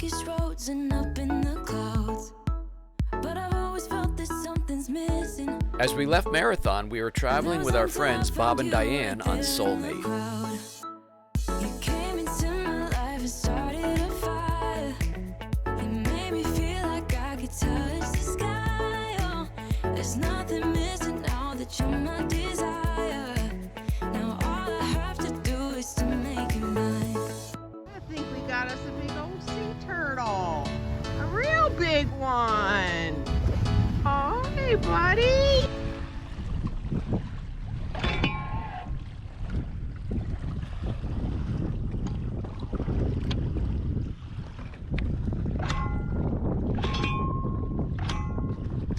darkest roads and up in the clouds. But I've always felt that something's missing. As we left Marathon, we were traveling with our friends Bob and Diane on Soulmate. You came into my life and started a fire. You made me feel like I could touch the sky. Oh, there's nothing missing now that you're my desire. Now all I have to do is to make you mine. I think we got us a big old sea turtle. A real big one. Oh, hey, buddy.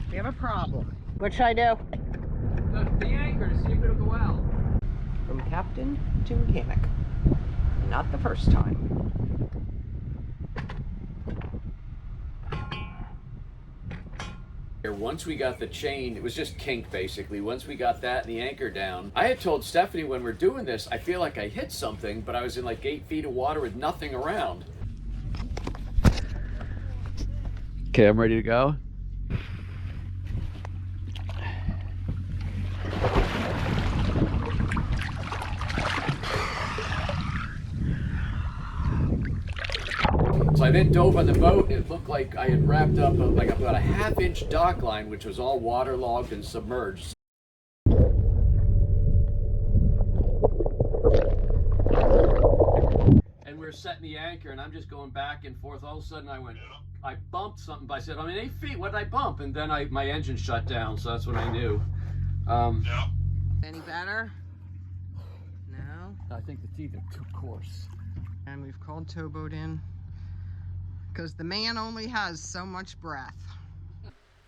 We have a problem. What should I do? The anchor to see if it'll go out. From captain to mechanic. Not the first time. Once we got the chain, it was just kink basically. Once we got that and the anchor down, I had told Stephanie when we're doing this, I feel like I hit something, but I was in like 8 feet of water with nothing around. Okay, I'm ready to go. So I then dove on the boat. It looked like I had wrapped up like about a half-inch dock line, which was all waterlogged and submerged. And we were setting the anchor, and I'm just going back and forth. All of a sudden, I bumped something. I said, I'm in 8 feet. What did I bump? And then my engine shut down. So that's when I knew. Yeah. Any better? No? I think the teeth are too coarse. And we've called towboat in because the man only has so much breath.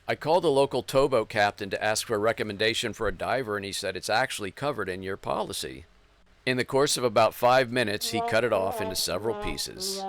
I called the local towboat captain to ask for a recommendation for a diver, and he said it's actually covered in your policy. In the course of about 5 minutes, he cut it off into several pieces.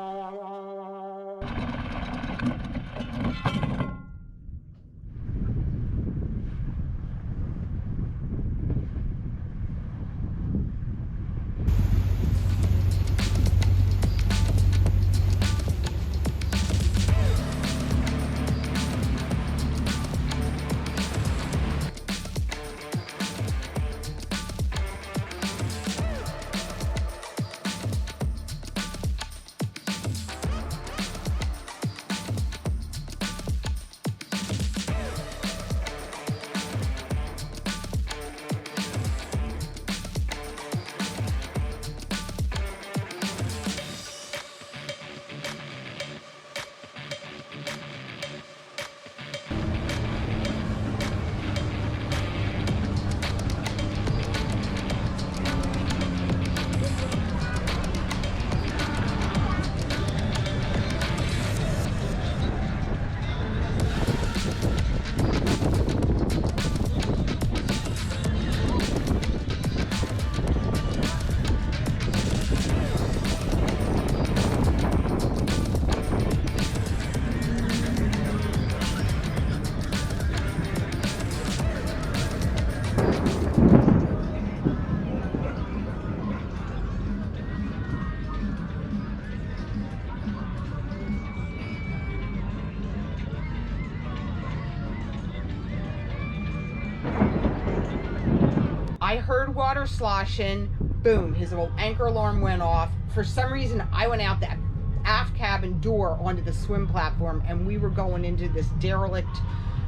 I heard water sloshing, boom, his little anchor alarm went off. For some reason, I went out that aft cabin door onto the swim platform, and we were going into this derelict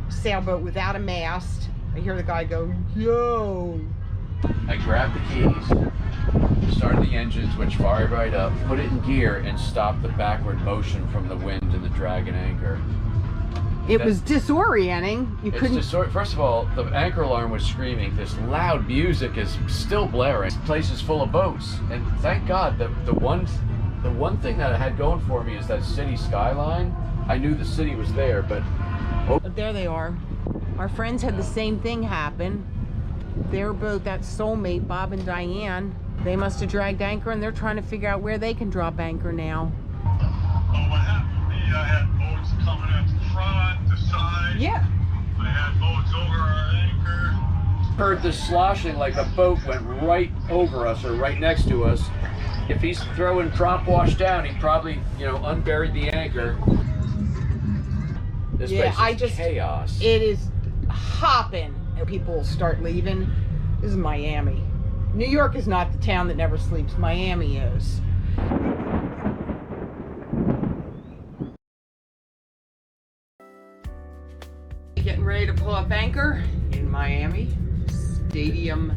sailboat without a mast. I hear the guy go, yo. I grabbed the keys, started the engines, which fired right up, put it in gear, and stopped the backward motion from the wind and the dragging anchor. It was disorienting. You couldn't. First of all, the anchor alarm was screaming. This loud music is still blaring. This place is full of boats, and thank God the one thing that I had going for me is that city skyline. I knew the city was there, but there they are. Our friends had the same thing happen. Their boat, that Soulmate, Bob and Diane, they must have dragged anchor, and they're trying to figure out where they can drop anchor now. Oh, what happened? I had boats coming at the front, the side. Yeah. I had boats over our anchor. heard the sloshing like a boat went right over us or right next to us. If he's throwing prop wash down, he probably, you know, unburied the anchor. This place is chaos. It is hopping. People will start leaving. This is Miami. New York is not the town that never sleeps. Miami is. Getting ready to pull up anchor in Miami. Marine Stadium.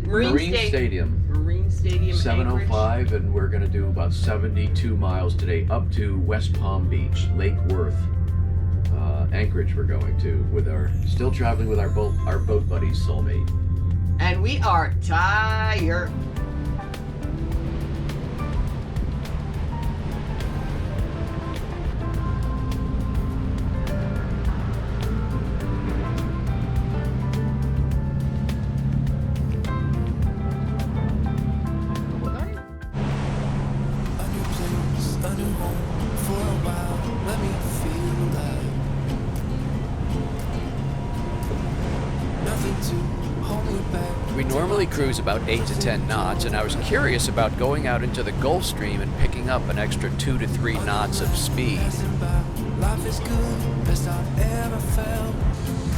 Marine Stadium. 7:05, and we're gonna do about 72 miles today up to West Palm Beach, Lake Worth, Anchorage. We're going to still traveling with our boat buddies, Soulmate. And we are tired. We normally cruise about 8 to 10 knots, and I was curious about going out into the Gulf Stream and picking up an extra 2 to 3 knots of speed.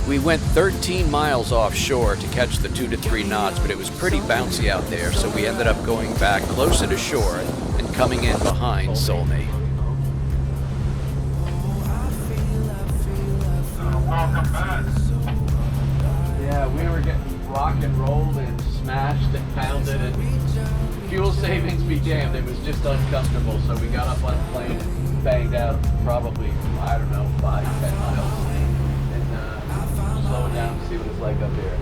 We went 13 miles offshore to catch the 2 to 3 knots, but it was pretty bouncy out there, so we ended up going back closer to shore and coming in behind Soulmate. Welcome back. Yeah, we were getting rock and rolled and smashed and pounded, and fuel savings be damned. It was just uncomfortable, so we got up on the plane and banged out probably, I don't know, 5-10 miles, and slow it down to see what it's like up here.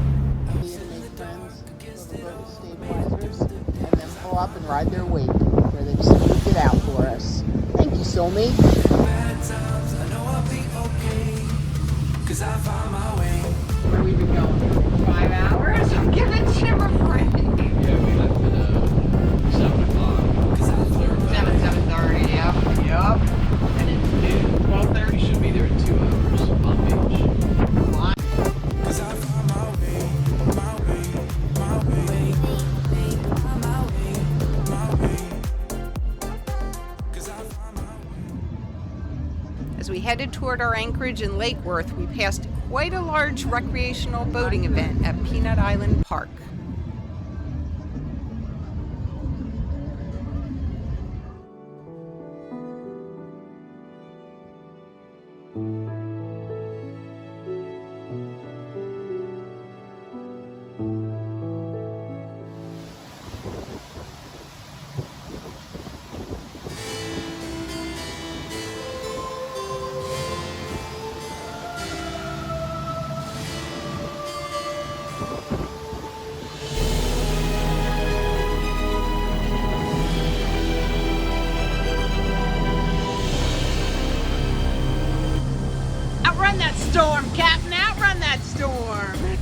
Stabilizers, and then pull up and ride their wake, where they just moved it out for us. Thank you, Soulmate. Where have we been going? 5 hours? I'm giving Jim a break. Yeah, we left at 7 o'clock. 7:30, yep. And it's noon, 12:30. We should be there in 2 hours on beach. As we headed toward our anchorage in Lake Worth, we passed quite a large recreational boating event at Peanut Island Park. Outrun that storm, Captain! Outrun that storm!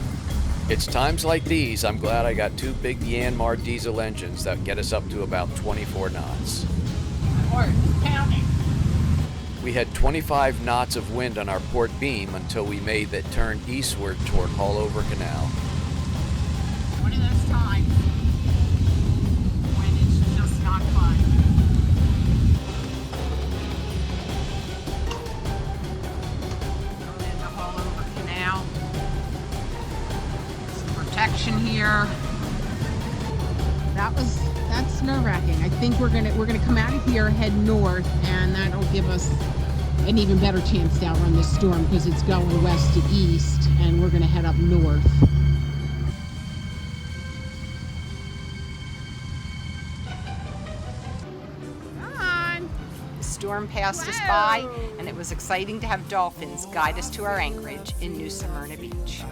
It's times like these I'm glad I got 2 big Yanmar diesel engines that get us up to about 24 knots. My heart is pounding. We had 25 knots of wind on our port beam until we made that turn eastward toward Haulover Canal. One of those times when it's just not fun. Going into Haulover Canal. Some protection here. That's nerve-wracking. I think we're gonna come out of here, head north, and that'll give us an even better chance to outrun this storm because it's going west to east, and we're gonna head up north. The storm passed us by, and it was exciting to have dolphins guide us to our anchorage in New Smyrna Beach.